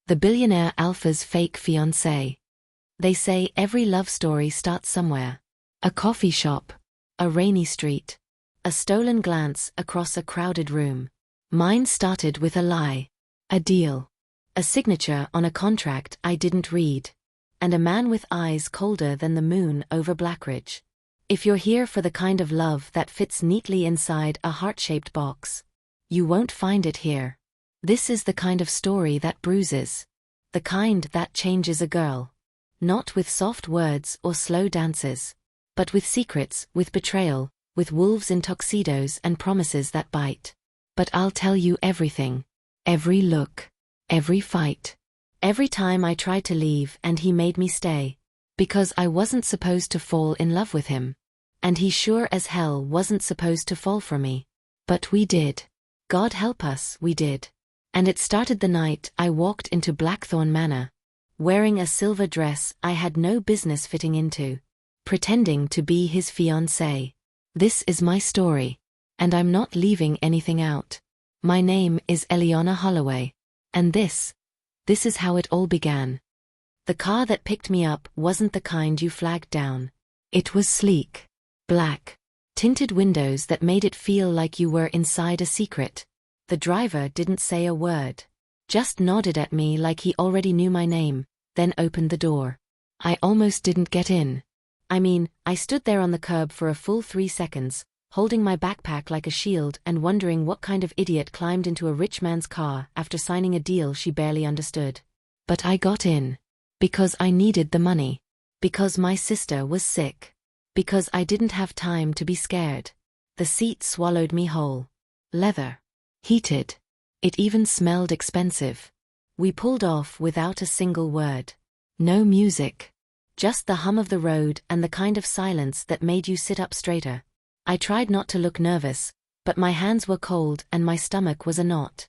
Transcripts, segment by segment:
The billionaire Alpha's fake fiancée. They say every love story starts somewhere. A coffee shop. A rainy street. A stolen glance across a crowded room. Mine started with a lie. A deal. A signature on a contract I didn't read. And a man with eyes colder than the moon over Blackridge. If you're here for the kind of love that fits neatly inside a heart-shaped box, you won't find it here. This is the kind of story that bruises. The kind that changes a girl. Not with soft words or slow dances, but with secrets, with betrayal, with wolves in tuxedos and promises that bite. But I'll tell you everything. Every look. Every fight. Every time I tried to leave and he made me stay. Because I wasn't supposed to fall in love with him. And he sure as hell wasn't supposed to fall for me. But we did. God help us, we did. And it started the night I walked into Blackthorn Manor. Wearing a silver dress I had no business fitting into. Pretending to be his fiancée. This is my story. And I'm not leaving anything out. My name is Eliana Holloway. And this is how it all began. The car that picked me up wasn't the kind you flagged down. It was sleek. Black. Tinted windows that made it feel like you were inside a secret. The driver didn't say a word. Just nodded at me like he already knew my name, then opened the door. I almost didn't get in. I mean, I stood there on the curb for a full 3 seconds, holding my backpack like a shield and wondering what kind of idiot climbed into a rich man's car after signing a deal she barely understood. But I got in. Because I needed the money. Because my sister was sick. Because I didn't have time to be scared. The seat swallowed me whole. Leather. Heated. It even smelled expensive. We pulled off without a single word. No music. Just the hum of the road and the kind of silence that made you sit up straighter. I tried not to look nervous, but my hands were cold and my stomach was a knot.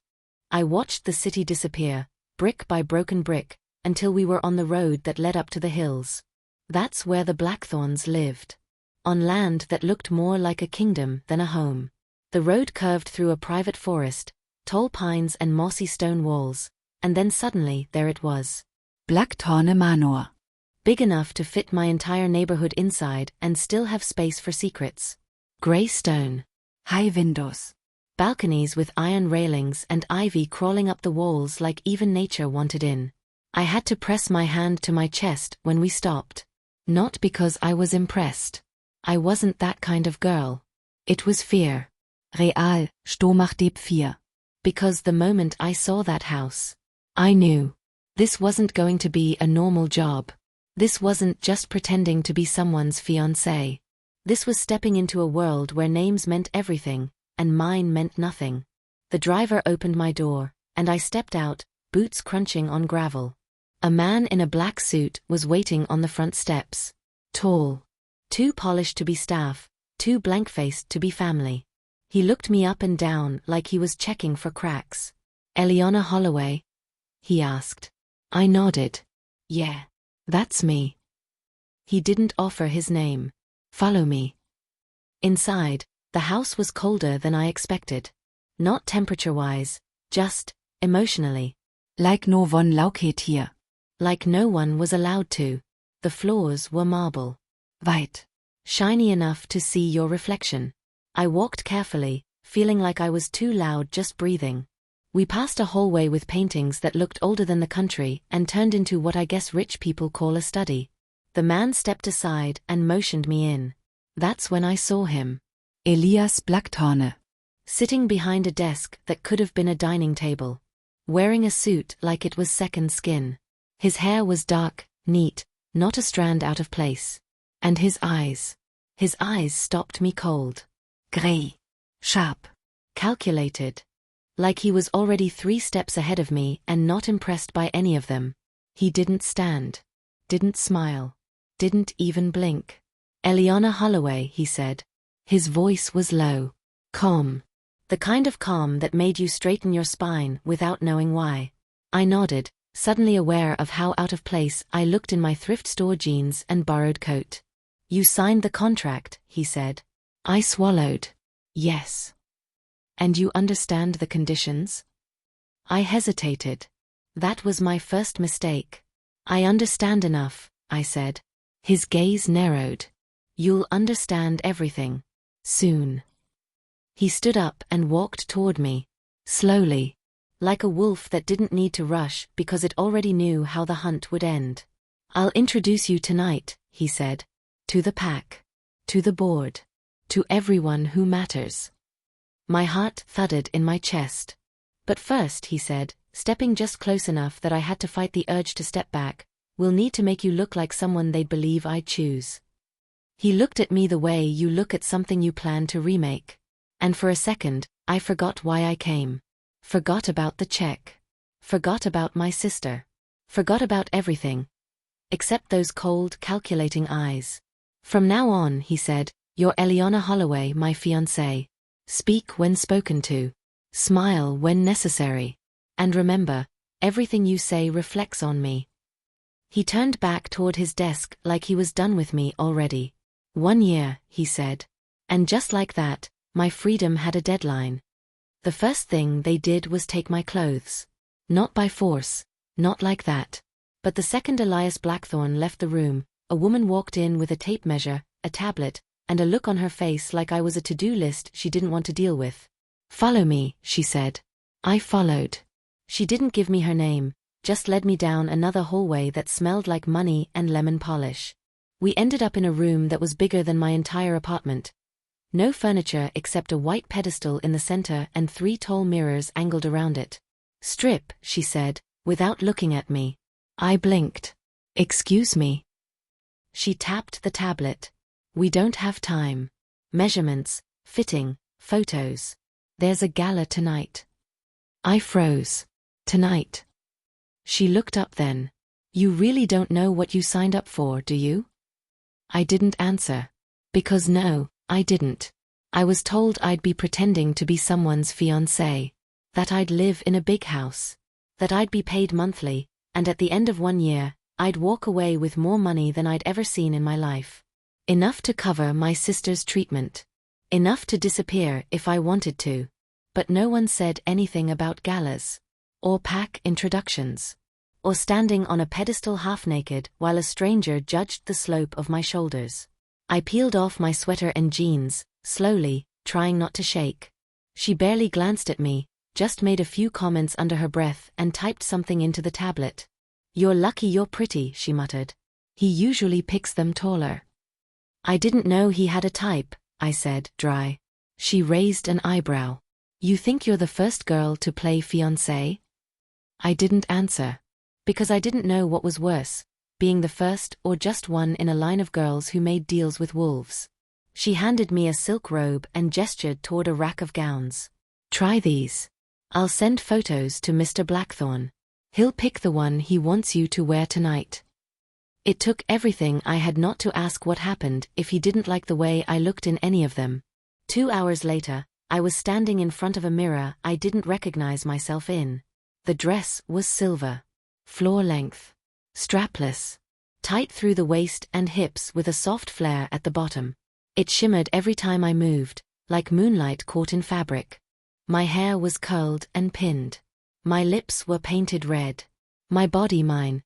I watched the city disappear, brick by broken brick, until we were on the road that led up to the hills. That's where the Blackthorns lived. On land that looked more like a kingdom than a home. The road curved through a private forest, tall pines and mossy stone walls, and then suddenly there it was. Blackthorn Manor. Big enough to fit my entire neighborhood inside and still have space for secrets. Grey stone. High windows. Balconies with iron railings and ivy crawling up the walls like even nature wanted in. I had to press my hand to my chest when we stopped. Not because I was impressed. I wasn't that kind of girl. It was fear. Real, Stomach deb 4. Because the moment I saw that house, I knew. This wasn't going to be a normal job. This wasn't just pretending to be someone's fiancé. This was stepping into a world where names meant everything, and mine meant nothing. The driver opened my door, and I stepped out, boots crunching on gravel. A man in a black suit was waiting on the front steps. Tall. Too polished to be staff, too blank-faced to be family. He looked me up and down like he was checking for cracks. Eliana Holloway? He asked. I nodded. Yeah, that's me. He didn't offer his name. Follow me. Inside, the house was colder than I expected. Not temperature-wise, just emotionally. Like no one lauket here. Like no one was allowed to. The floors were marble. White. Shiny enough to see your reflection. I walked carefully, feeling like I was too loud just breathing. We passed a hallway with paintings that looked older than the country and turned into what I guess rich people call a study. The man stepped aside and motioned me in. That's when I saw him. Elias Blackthorne. Sitting behind a desk that could have been a dining table. Wearing a suit like it was second skin. His hair was dark, neat, not a strand out of place. And his eyes stopped me cold. Grey. Sharp. Calculated. Like he was already 3 steps ahead of me and not impressed by any of them. He didn't stand. Didn't smile. Didn't even blink. Eliana Holloway, he said. His voice was low. Calm. The kind of calm that made you straighten your spine without knowing why. I nodded, suddenly aware of how out of place I looked in my thrift store jeans and borrowed coat. You signed the contract, he said. I swallowed. Yes. And you understand the conditions? I hesitated. That was my first mistake. I understand enough, I said. His gaze narrowed. You'll understand everything. Soon. He stood up and walked toward me. Slowly. Like a wolf that didn't need to rush because it already knew how the hunt would end. I'll introduce you tonight, he said. To the pack. To the board. To everyone who matters. My heart thudded in my chest. But first, he said, stepping just close enough that I had to fight the urge to step back, we'll need to make you look like someone they'd believe I'd choose. He looked at me the way you look at something you plan to remake. And for a second, I forgot why I came. Forgot about the check. Forgot about my sister. Forgot about everything. Except those cold, calculating eyes. From now on, he said, you're Eliana Holloway, my fiancée. Speak when spoken to. Smile when necessary. And remember, everything you say reflects on me. He turned back toward his desk like he was done with me already. 1 year, he said. And just like that, my freedom had a deadline. The first thing they did was take my clothes. Not by force, not like that. But the second Elias Blackthorne left the room, a woman walked in with a tape measure, a tablet, and a look on her face like I was a to-do list she didn't want to deal with. Follow me, she said. I followed. She didn't give me her name, just led me down another hallway that smelled like money and lemon polish. We ended up in a room that was bigger than my entire apartment. No furniture except a white pedestal in the center and 3 tall mirrors angled around it. Strip, she said, without looking at me. I blinked. Excuse me. She tapped the tablet. We don't have time. Measurements, fitting, photos. There's a gala tonight. I froze. Tonight. She looked up then. You really don't know what you signed up for, do you? I didn't answer. Because no, I didn't. I was told I'd be pretending to be someone's fiancée. That I'd live in a big house. That I'd be paid monthly, and at the end of 1 year, I'd walk away with more money than I'd ever seen in my life. Enough to cover my sister's treatment. Enough to disappear if I wanted to. But no one said anything about galas. Or pack introductions. Or standing on a pedestal half-naked while a stranger judged the slope of my shoulders. I peeled off my sweater and jeans, slowly, trying not to shake. She barely glanced at me, just made a few comments under her breath and typed something into the tablet. You're lucky you're pretty, she muttered. He usually picks them taller. I didn't know he had a type, I said, dry. She raised an eyebrow. You think you're the first girl to play fiancée? I didn't answer. Because I didn't know what was worse, being the first or just one in a line of girls who made deals with wolves. She handed me a silk robe and gestured toward a rack of gowns. Try these. I'll send photos to Mr. Blackthorne. He'll pick the one he wants you to wear tonight. It took everything I had not to ask what happened if he didn't like the way I looked in any of them. 2 hours later, I was standing in front of a mirror I didn't recognize myself in. The dress was silver. Floor length. Strapless. Tight through the waist and hips with a soft flare at the bottom. It shimmered every time I moved, like moonlight caught in fabric. My hair was curled and pinned. My lips were painted red. My body, mine,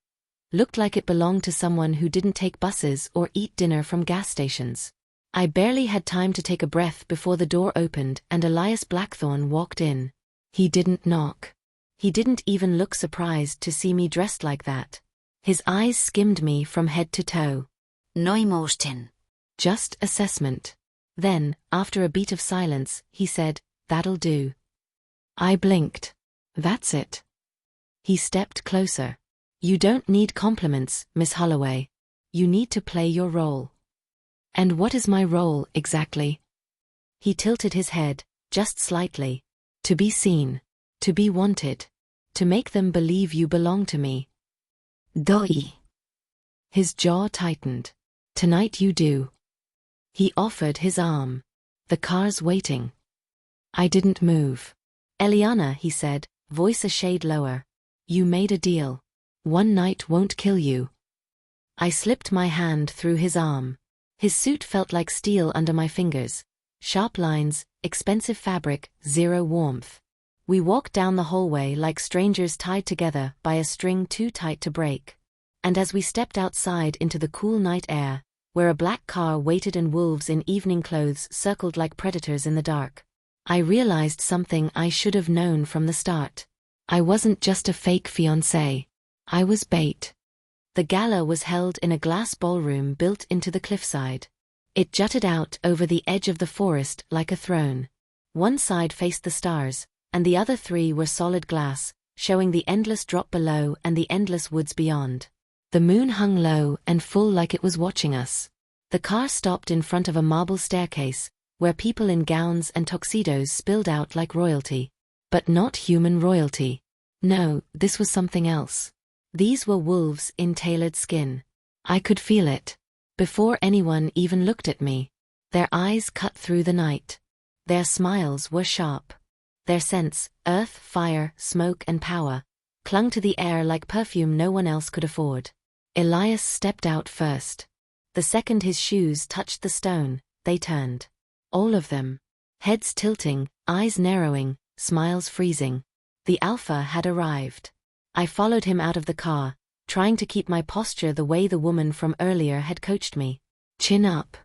looked like it belonged to someone who didn't take buses or eat dinner from gas stations. I barely had time to take a breath before the door opened and Elias Blackthorne walked in. He didn't knock. He didn't even look surprised to see me dressed like that. His eyes skimmed me from head to toe. No emotion. Just assessment. Then, after a beat of silence, he said, That'll do. I blinked. That's it. He stepped closer. You don't need compliments, Miss Holloway. You need to play your role. And what is my role, exactly? He tilted his head, just slightly. To be seen. To be wanted. To make them believe you belong to me. Doi. His jaw tightened. Tonight you do. He offered his arm. The car's waiting. I didn't move. Eliana, he said, voice a shade lower. You made a deal. 1 night won't kill you. I slipped my hand through his arm. His suit felt like steel under my fingers. Sharp lines, expensive fabric, zero warmth. We walked down the hallway like strangers tied together by a string too tight to break. And as we stepped outside into the cool night air, where a black car waited and wolves in evening clothes circled like predators in the dark, I realized something I should have known from the start. I wasn't just a fake fiancé. I was bait. The gala was held in a glass ballroom built into the cliffside. It jutted out over the edge of the forest like a throne. One side faced the stars, and the other three were solid glass, showing the endless drop below and the endless woods beyond. The moon hung low and full like it was watching us. The car stopped in front of a marble staircase, where people in gowns and tuxedos spilled out like royalty. But not human royalty. No, this was something else. These were wolves in tailored skin. I could feel it. Before anyone even looked at me. Their eyes cut through the night. Their smiles were sharp. Their scents, earth, fire, smoke and power, clung to the air like perfume no one else could afford. Elias stepped out first. The second his shoes touched the stone, they turned. All of them. Heads tilting, eyes narrowing, smiles freezing. The Alpha had arrived. I followed him out of the car, trying to keep my posture the way the woman from earlier had coached me. Chin up.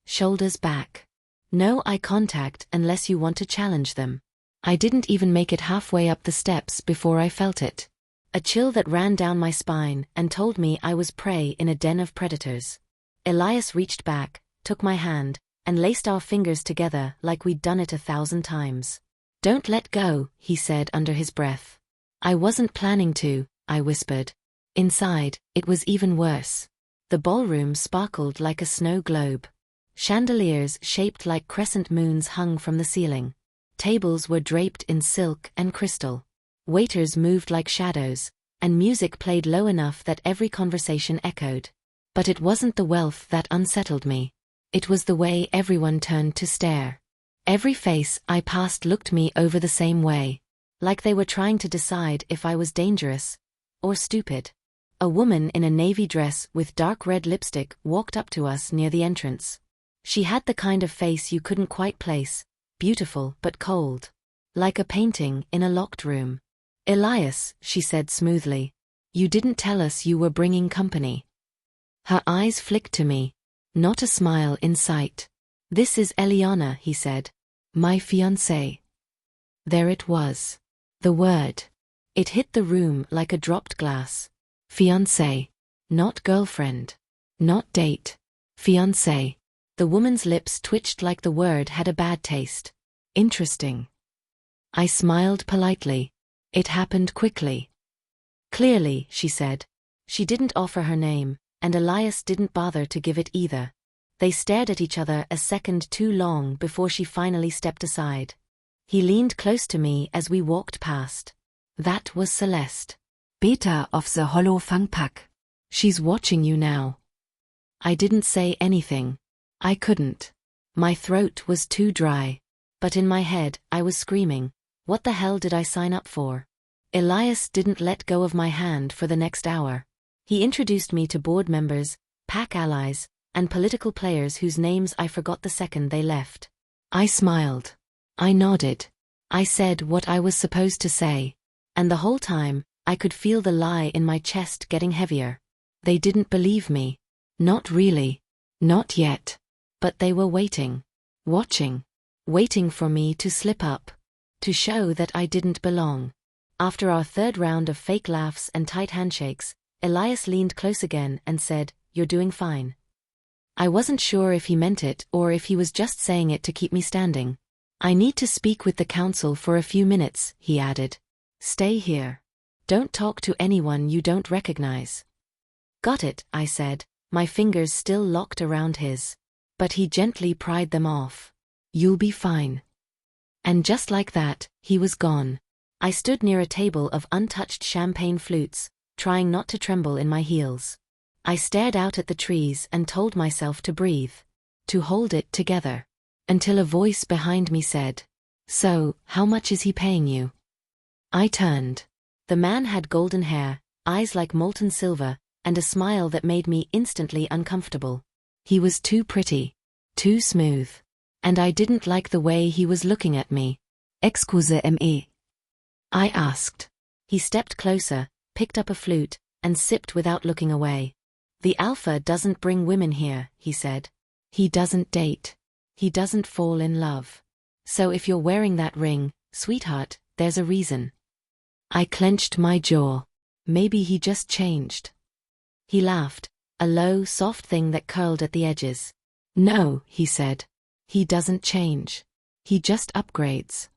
Shoulders back. No eye contact unless you want to challenge them. I didn't even make it halfway up the steps before I felt it. A chill that ran down my spine and told me I was prey in a den of predators. Elias reached back, took my hand, and laced our fingers together like we'd done it 1,000 times. "Don't let go," he said under his breath. "I wasn't planning to," I whispered. Inside, it was even worse. The ballroom sparkled like a snow globe. Chandeliers shaped like crescent moons hung from the ceiling. Tables were draped in silk and crystal. Waiters moved like shadows, and music played low enough that every conversation echoed. But it wasn't the wealth that unsettled me. It was the way everyone turned to stare. Every face I passed looked me over the same way, like they were trying to decide if I was dangerous or stupid. A woman in a navy dress with dark red lipstick walked up to us near the entrance. She had the kind of face you couldn't quite place, beautiful but cold. Like a painting in a locked room. "Elias," she said smoothly, "you didn't tell us you were bringing company." Her eyes flicked to me. Not a smile in sight. "This is Eliana," he said. "My fiancée." There it was. The word. It hit the room like a dropped glass. Fiancée. Not girlfriend. Not date. Fiancée. The woman's lips twitched like the word had a bad taste. Interesting. I smiled politely. It happened quickly. "Clearly," she said. She didn't offer her name, and Elias didn't bother to give it either. They stared at each other a second too long before she finally stepped aside. He leaned close to me as we walked past. That was Celeste. Beta of the Hollow Fangpack. "She's watching you now." I didn't say anything. I couldn't. My throat was too dry. But in my head, I was screaming, what the hell did I sign up for? Elias didn't let go of my hand for the next hour. He introduced me to board members, pack allies, and political players whose names I forgot the second they left. I smiled. I nodded. I said what I was supposed to say. And the whole time, I could feel the lie in my chest getting heavier. They didn't believe me. Not really. Not yet. But they were waiting. Watching. Waiting for me to slip up. To show that I didn't belong. After our third round of fake laughs and tight handshakes, Elias leaned close again and said, "You're doing fine." I wasn't sure if he meant it or if he was just saying it to keep me standing. "I need to speak with the council for a few minutes," he added. "Stay here. Don't talk to anyone you don't recognize." "Got it," I said, my fingers still locked around his. But he gently pried them off. "You'll be fine." And just like that, he was gone. I stood near a table of untouched champagne flutes, trying not to tremble in my heels. I stared out at the trees and told myself to breathe. To hold it together. Until a voice behind me said, "So, how much is he paying you?" I turned. The man had golden hair, eyes like molten silver, and a smile that made me instantly uncomfortable. He was too pretty. Too smooth. And I didn't like the way he was looking at me. "Excuse me." I asked. He stepped closer, picked up a flute, and sipped without looking away. The Alpha doesn't bring women here, he said. He doesn't date. He doesn't fall in love. So if you're wearing that ring, sweetheart, there's a reason. I clenched my jaw. Maybe he just changed. He laughed, a low, soft thing that curled at the edges. No, he said. He doesn't change. He just upgrades.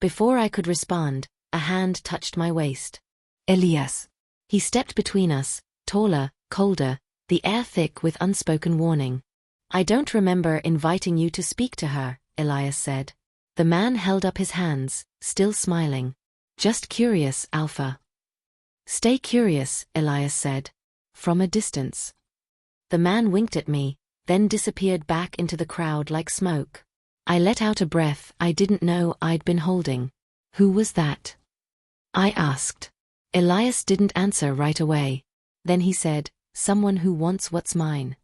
Before I could respond, a hand touched my waist. Elias. He stepped between us, taller, colder, the air thick with unspoken warning. I don't remember inviting you to speak to her, Elias said. The man held up his hands, still smiling. Just curious, Alpha. Stay curious, Elias said. From a distance. The man winked at me, then disappeared back into the crowd like smoke. I let out a breath I didn't know I'd been holding. Who was that? I asked. Elias didn't answer right away. Then he said, someone who wants what's mine.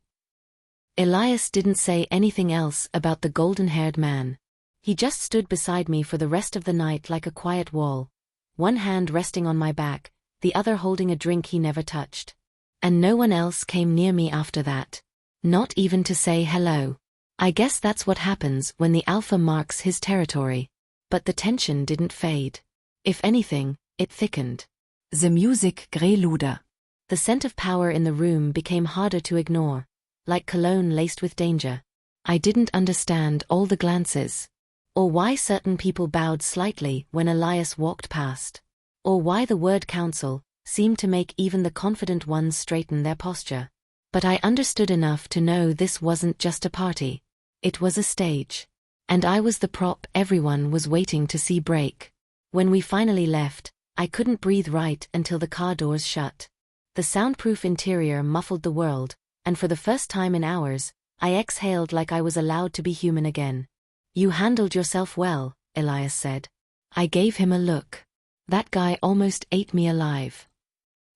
Elias didn't say anything else about the golden-haired man. He just stood beside me for the rest of the night like a quiet wall, one hand resting on my back, the other holding a drink he never touched. And no one else came near me after that. Not even to say hello. I guess that's what happens when the Alpha marks his territory. But the tension didn't fade. If anything, it thickened. The music grew louder. The scent of power in the room became harder to ignore, like cologne laced with danger. I didn't understand all the glances. Or why certain people bowed slightly when Elias walked past. Or why the word council seemed to make even the confident ones straighten their posture. But I understood enough to know this wasn't just a party. It was a stage. And I was the prop everyone was waiting to see break. When we finally left, I couldn't breathe right until the car doors shut. The soundproof interior muffled the world, and for the first time in hours, I exhaled like I was allowed to be human again. You handled yourself well, Elias said. I gave him a look. That guy almost ate me alive.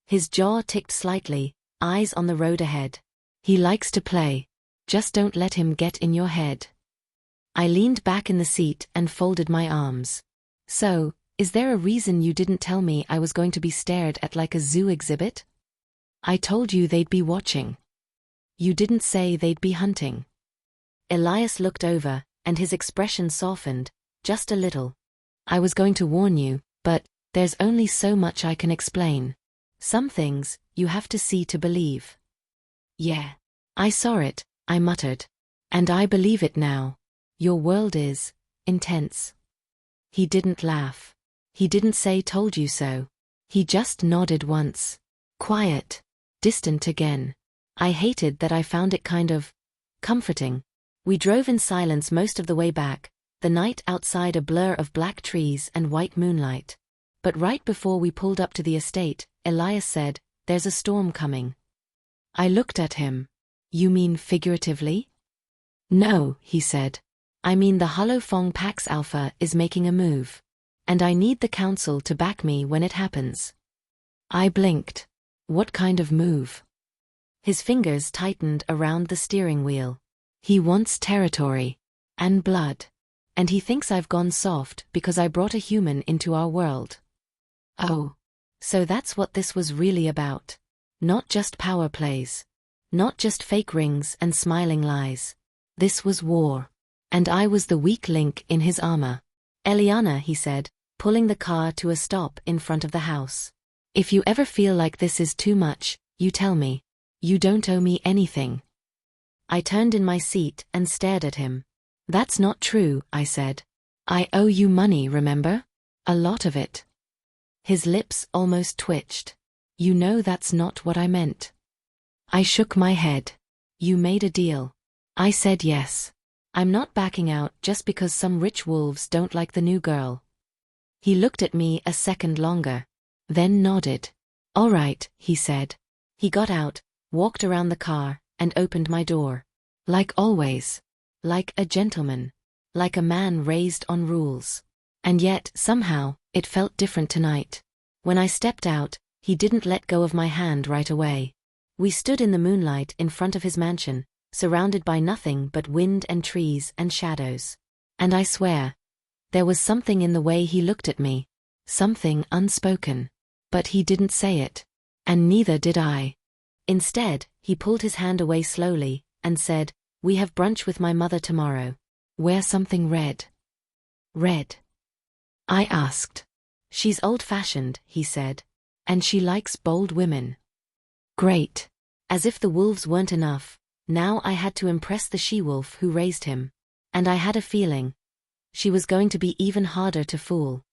His jaw ticked slightly, eyes on the road ahead. He likes to play. Just don't let him get in your head. I leaned back in the seat and folded my arms. So, is there a reason you didn't tell me I was going to be stared at like a zoo exhibit? I told you they'd be watching. You didn't say they'd be hunting. Elias looked over, and his expression softened, just a little. I was going to warn you, but there's only so much I can explain. Some things, you have to see to believe. Yeah. I saw it, I muttered. And I believe it now. Your world is intense. He didn't laugh. He didn't say told you so. He just nodded once. Quiet. Distant again. I hated that I found it kind of comforting. We drove in silence most of the way back, the night outside a blur of black trees and white moonlight. But right before we pulled up to the estate, Elias said, "There's a storm coming." I looked at him. You mean figuratively? No, he said. I mean the Holofong Pax Alpha is making a move. And I need the council to back me when it happens. I blinked. What kind of move? His fingers tightened around the steering wheel. He wants territory. And blood. And he thinks I've gone soft because I brought a human into our world. Oh. So that's what this was really about. Not just power plays. Not just fake rings and smiling lies. This was war. And I was the weak link in his armor. Eliana, he said, pulling the car to a stop in front of the house. If you ever feel like this is too much, you tell me. You don't owe me anything. I turned in my seat and stared at him. That's not true, I said. I owe you money, remember? A lot of it. His lips almost twitched. You know that's not what I meant. I shook my head. You made a deal. I said yes. I'm not backing out just because some rich wolves don't like the new girl. He looked at me a second longer. Then nodded. All right, he said. He got out, walked around the car, and opened my door. Like always. Like a gentleman. Like a man raised on rules. And yet, somehow, it felt different tonight. When I stepped out, he didn't let go of my hand right away. We stood in the moonlight in front of his mansion, surrounded by nothing but wind and trees and shadows. And I swear, there was something in the way he looked at me. Something unspoken. But he didn't say it. And neither did I. Instead, he pulled his hand away slowly, and said, "We have brunch with my mother tomorrow. Wear something red." "Red?" I asked. "She's old-fashioned," he said. "And she likes bold women." Great. As if the wolves weren't enough, now I had to impress the she-wolf who raised him. And I had a feeling. She was going to be even harder to fool.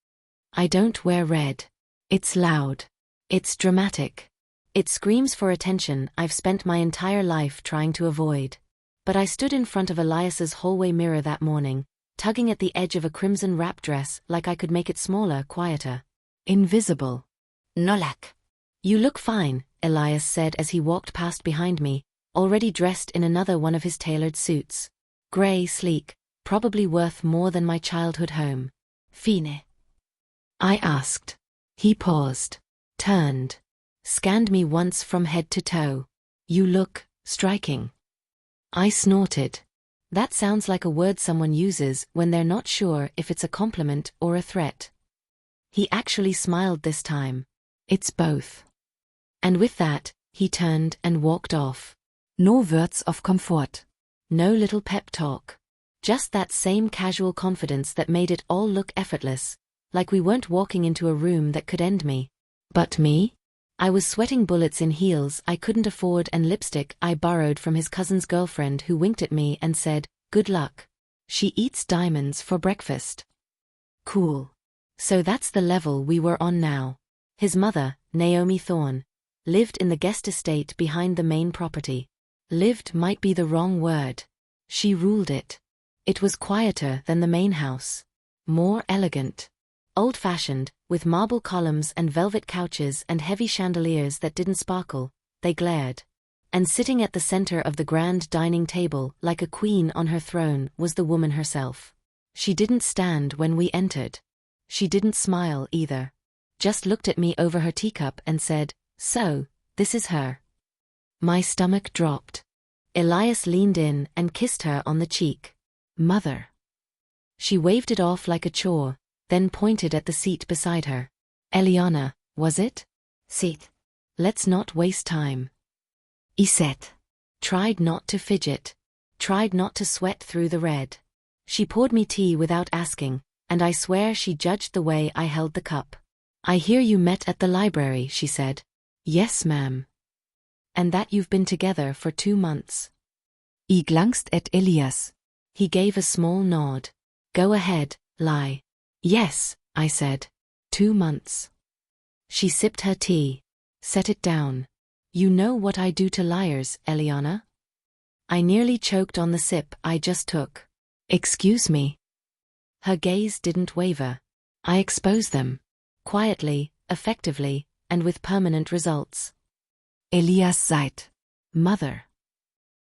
"I don't wear red. It's loud. It's dramatic. It screams for attention I've spent my entire life trying to avoid." But I stood in front of Elias's hallway mirror that morning, tugging at the edge of a crimson wrap dress like I could make it smaller, quieter. Invisible. Nolak. "You look fine," Elias said as he walked past behind me, already dressed in another one of his tailored suits. Grey, sleek, probably worth more than my childhood home. "Fine?" I asked. He paused, turned, scanned me once from head to toe. "You look striking." I snorted. That sounds like a word someone uses when they're not sure if it's a compliment or a threat. He actually smiled this time. "It's both." And with that, he turned and walked off. No words of comfort. No little pep talk. Just that same casual confidence that made it all look effortless, like we weren't walking into a room that could end me. But me? I was sweating bullets in heels I couldn't afford and lipstick I borrowed from his cousin's girlfriend who winked at me and said, "Good luck. She eats diamonds for breakfast." Cool. So that's the level we were on now. His mother, Naomi Thorne, lived in the guest estate behind the main property. Lived might be the wrong word. She ruled it. It was quieter than the main house. More elegant. Old-fashioned, with marble columns and velvet couches and heavy chandeliers that didn't sparkle, they glared. And sitting at the center of the grand dining table like a queen on her throne was the woman herself. She didn't stand when we entered. She didn't smile either. Just looked at me over her teacup and said, "So, this is her." My stomach dropped. Elias leaned in and kissed her on the cheek. "Mother." She waved it off like a chore, then pointed at the seat beside her. "Eliana, was it?" Sit. "Let's not waste time." I sat. Tried not to fidget. Tried not to sweat through the red. She poured me tea without asking, and I swear she judged the way I held the cup. "I hear you met at the library," she said. "Yes, ma'am." "And that you've been together for 2 months." I glanced at Elias. He gave a small nod. "Go ahead, lie." "Yes," I said. 2 months. She sipped her tea. Set it down. "You know what I do to liars, Eliana?" I nearly choked on the sip I just took. "Excuse me." Her gaze didn't waver. I expose them. Quietly, effectively, and with permanent results. "Elias seit." "Mother."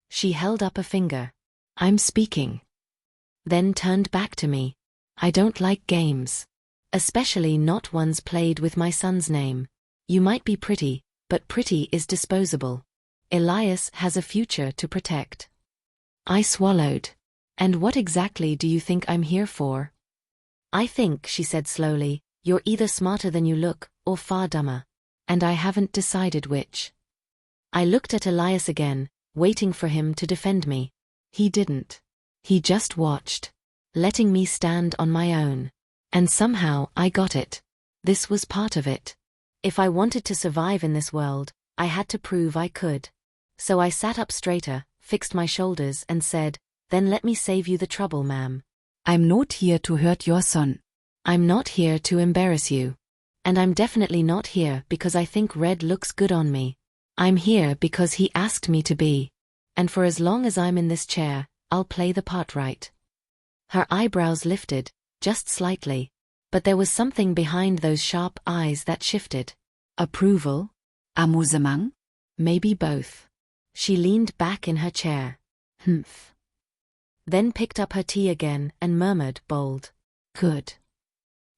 She held up a finger. "I'm speaking." Then turned back to me. "I don't like games. Especially not ones played with my son's name. You might be pretty, but pretty is disposable. Elias has a future to protect." I swallowed. "And what exactly do you think I'm here for?" "I think," she said slowly, "you're either smarter than you look, or far dumber. And I haven't decided which." I looked at Elias again, waiting for him to defend me. He didn't. He just watched, letting me stand on my own. And somehow I got it. This was part of it. If I wanted to survive in this world, I had to prove I could. So I sat up straighter, fixed my shoulders and said, "Then let me save you the trouble, ma'am. I'm not here to hurt your son. I'm not here to embarrass you. And I'm definitely not here because I think red looks good on me. I'm here because he asked me to be. And for as long as I'm in this chair, I'll play the part right." Her eyebrows lifted, just slightly. But there was something behind those sharp eyes that shifted. Approval? Amusement? Maybe both. She leaned back in her chair. "Humph." Then picked up her tea again and murmured, bold, "Good."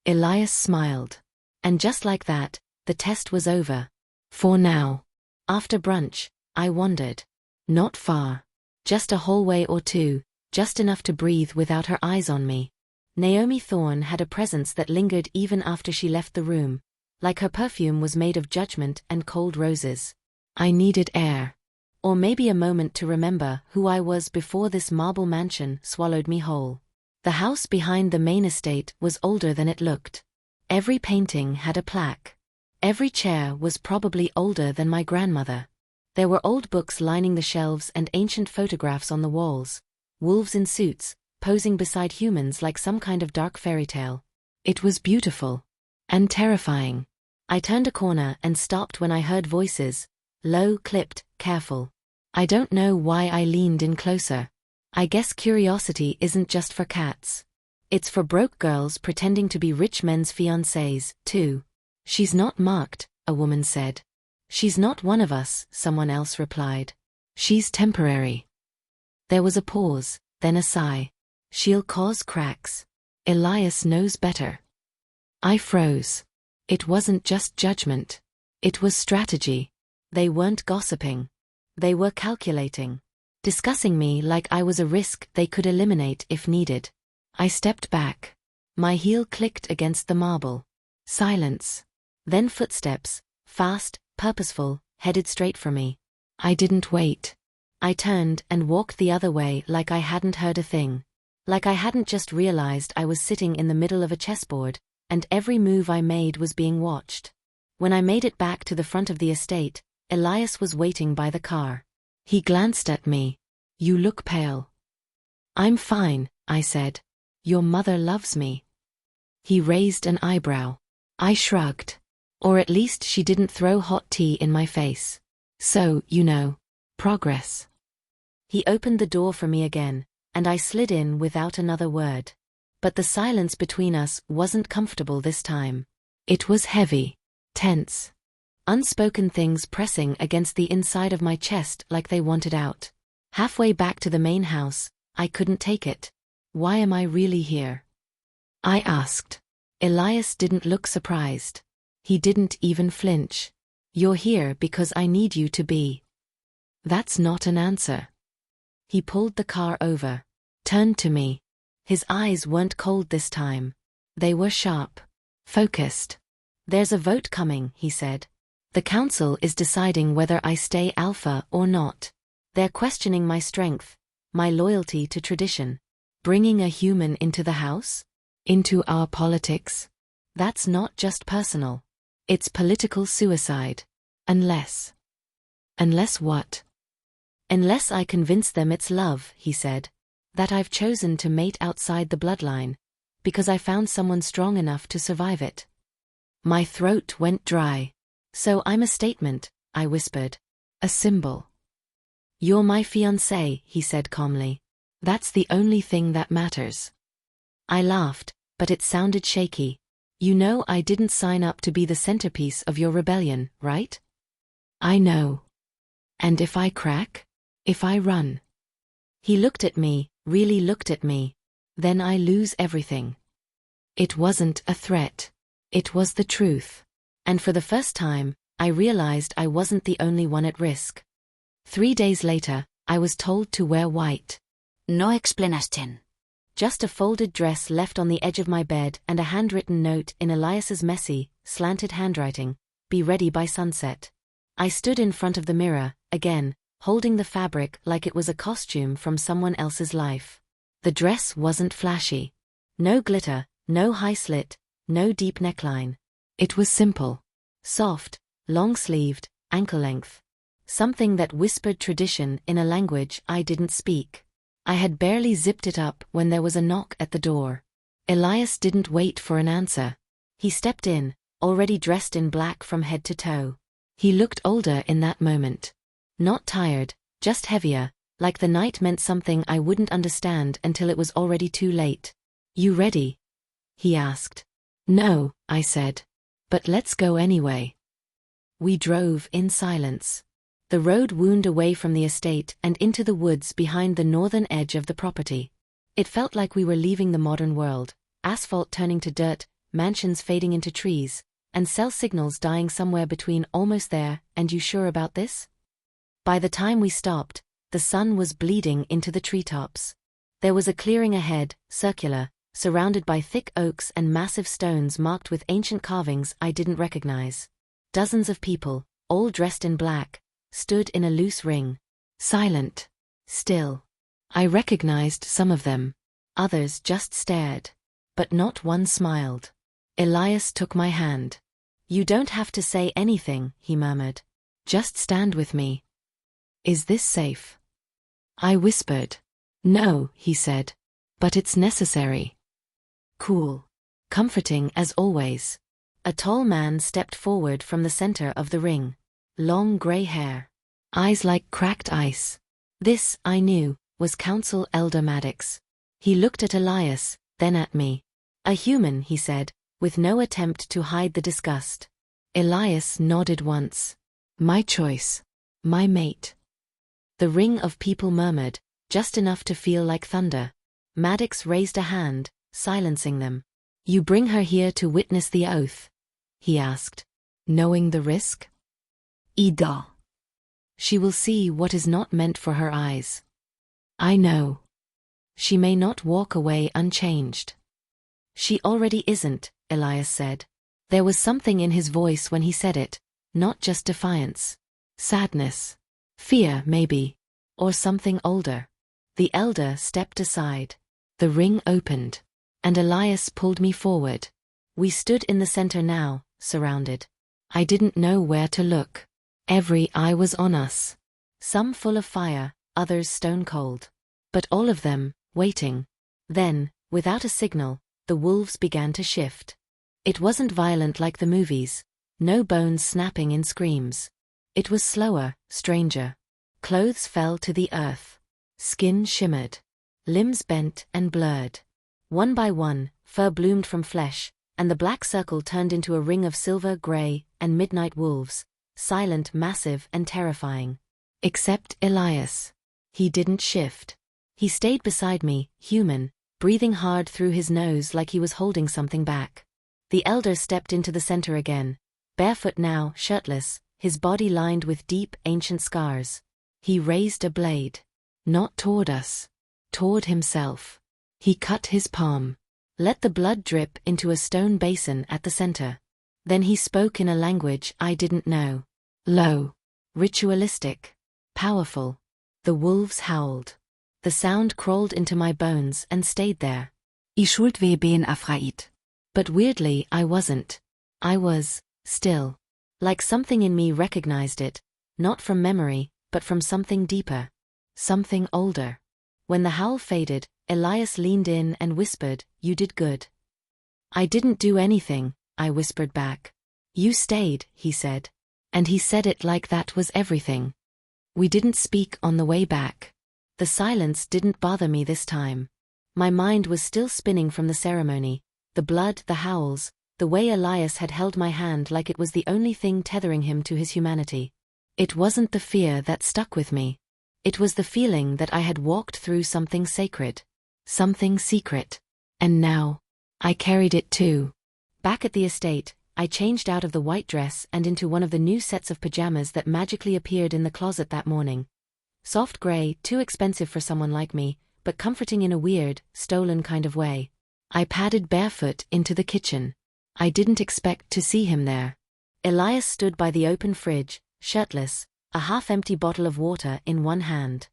Elias smiled. And just like that, the test was over. For now. After brunch, I wandered. Not far. Just a hallway or two, just enough to breathe without her eyes on me. Naomi Thorne had a presence that lingered even after she left the room, like her perfume was made of judgment and cold roses. I needed air. Or maybe a moment to remember who I was before this marble mansion swallowed me whole. The house behind the main estate was older than it looked. Every painting had a plaque. Every chair was probably older than my grandmother. There were old books lining the shelves and ancient photographs on the walls. Wolves in suits, posing beside humans like some kind of dark fairy tale. It was beautiful. And terrifying. I turned a corner and stopped when I heard voices. Low, clipped, careful. I don't know why I leaned in closer. I guess curiosity isn't just for cats. It's for broke girls pretending to be rich men's fiancés, too. She's not marked, a woman said. She's not one of us, someone else replied. She's temporary. There was a pause, then a sigh. She'll cause cracks. Elias knows better. I froze. It wasn't just judgment. It was strategy. They weren't gossiping. They were calculating. Discussing me like I was a risk they could eliminate if needed. I stepped back. My heel clicked against the marble. Silence. Then footsteps, fast, purposeful, headed straight for me. I didn't wait. I turned and walked the other way like I hadn't heard a thing. Like I hadn't just realized I was sitting in the middle of a chessboard, and every move I made was being watched. When I made it back to the front of the estate, Elias was waiting by the car. He glanced at me. You look pale. I'm fine, I said. Your mother loves me. He raised an eyebrow. I shrugged. Or at least she didn't throw hot tea in my face. So, progress. He opened the door for me again, and I slid in without another word. But the silence between us wasn't comfortable this time. It was heavy, tense. Unspoken things pressing against the inside of my chest like they wanted out. Halfway back to the main house, I couldn't take it. Why am I really here? I asked. Elias didn't look surprised. He didn't even flinch. You're here because I need you to be. That's not an answer. He pulled the car over, turned to me. His eyes weren't cold this time. They were sharp, focused. There's a vote coming, he said. The council is deciding whether I stay Alpha or not. They're questioning my strength, my loyalty to tradition. Bringing a human into the house? Into our politics? That's not just personal. It's political suicide. Unless. Unless what? Unless I convince them it's love, he said. That I've chosen to mate outside the bloodline. Because I found someone strong enough to survive it. My throat went dry. So I'm a statement, I whispered. A symbol. You're my fiancé, he said calmly. That's the only thing that matters. I laughed, but it sounded shaky. You know I didn't sign up to be the centerpiece of your rebellion, right? I know. And if I crack? If I run? He looked at me, really looked at me. Then I lose everything. It wasn't a threat. It was the truth. And for the first time, I realized I wasn't the only one at risk. 3 days later, I was told to wear white. No explanación. Just a folded dress left on the edge of my bed and a handwritten note in Elias's messy, slanted handwriting, be ready by sunset. I stood in front of the mirror, again, holding the fabric like it was a costume from someone else's life. The dress wasn't flashy. No glitter, no high slit, no deep neckline. It was simple. Soft, long-sleeved, ankle-length. Something that whispered tradition in a language I didn't speak. I had barely zipped it up when there was a knock at the door. Elias didn't wait for an answer. He stepped in, already dressed in black from head to toe. He looked older in that moment. Not tired, just heavier, like the night meant something I wouldn't understand until it was already too late. You ready? He asked. No, I said. But let's go anyway. We drove in silence. The road wound away from the estate and into the woods behind the northern edge of the property. It felt like we were leaving the modern world, asphalt turning to dirt, mansions fading into trees, and cell signals dying somewhere between almost there and you sure about this? By the time we stopped, the sun was bleeding into the treetops. There was a clearing ahead, circular, surrounded by thick oaks and massive stones marked with ancient carvings I didn't recognize. Dozens of people, all dressed in black, stood in a loose ring. Silent. Still. I recognized some of them. Others just stared. But not one smiled. Elias took my hand. "You don't have to say anything," he murmured. "Just stand with me." "Is this safe?" I whispered. "No," he said. "But it's necessary." Cool. Comforting as always. A tall man stepped forward from the center of the ring. Long gray hair. Eyes like cracked ice. This, I knew, was Council Elder Maddox. He looked at Elias, then at me. "A human," he said, with no attempt to hide the disgust. Elias nodded once. "My choice. My mate." The ring of people murmured, just enough to feel like thunder. Maddox raised a hand, silencing them. "You bring her here to witness the oath?" he asked. "Knowing the risk?" "Ida. She will see what is not meant for her eyes." "I know. She may not walk away unchanged." "She already isn't," Elias said. There was something in his voice when he said it, not just defiance. Sadness. Fear, maybe. Or something older. The elder stepped aside. The ring opened. And Elias pulled me forward. We stood in the center now, surrounded. I didn't know where to look. Every eye was on us. Some full of fire, others stone cold. But all of them, waiting. Then, without a signal, the wolves began to shift. It wasn't violent like the movies. No bones snapping in screams. It was slower, stranger. Clothes fell to the earth. Skin shimmered. Limbs bent and blurred. One by one, fur bloomed from flesh, and the black circle turned into a ring of silver, gray, and midnight wolves, silent, massive, and terrifying. Except Elias. He didn't shift. He stayed beside me, human, breathing hard through his nose like he was holding something back. The elder stepped into the center again, barefoot now, shirtless, his body lined with deep, ancient scars. He raised a blade. Not toward us. Toward himself. He cut his palm. Let the blood drip into a stone basin at the center. Then he spoke in a language I didn't know. Low. Ritualistic. Powerful. The wolves howled. The sound crawled into my bones and stayed there. I schuld we ben afraid. But weirdly, I wasn't. I was, still. Like something in me recognized it, not from memory, but from something deeper. Something older. When the howl faded, Elias leaned in and whispered, "You did good." "I didn't do anything," I whispered back. "You stayed," he said. And he said it like that was everything. We didn't speak on the way back. The silence didn't bother me this time. My mind was still spinning from the ceremony, the blood, the howls, the way Elias had held my hand like it was the only thing tethering him to his humanity. It wasn't the fear that stuck with me. It was the feeling that I had walked through something sacred. Something secret. And now, I carried it too. Back at the estate, I changed out of the white dress and into one of the new sets of pajamas that magically appeared in the closet that morning. Soft gray, too expensive for someone like me, but comforting in a weird, stolen kind of way. I padded barefoot into the kitchen. I didn't expect to see him there. Elias stood by the open fridge, shirtless, a half-empty bottle of water in one hand.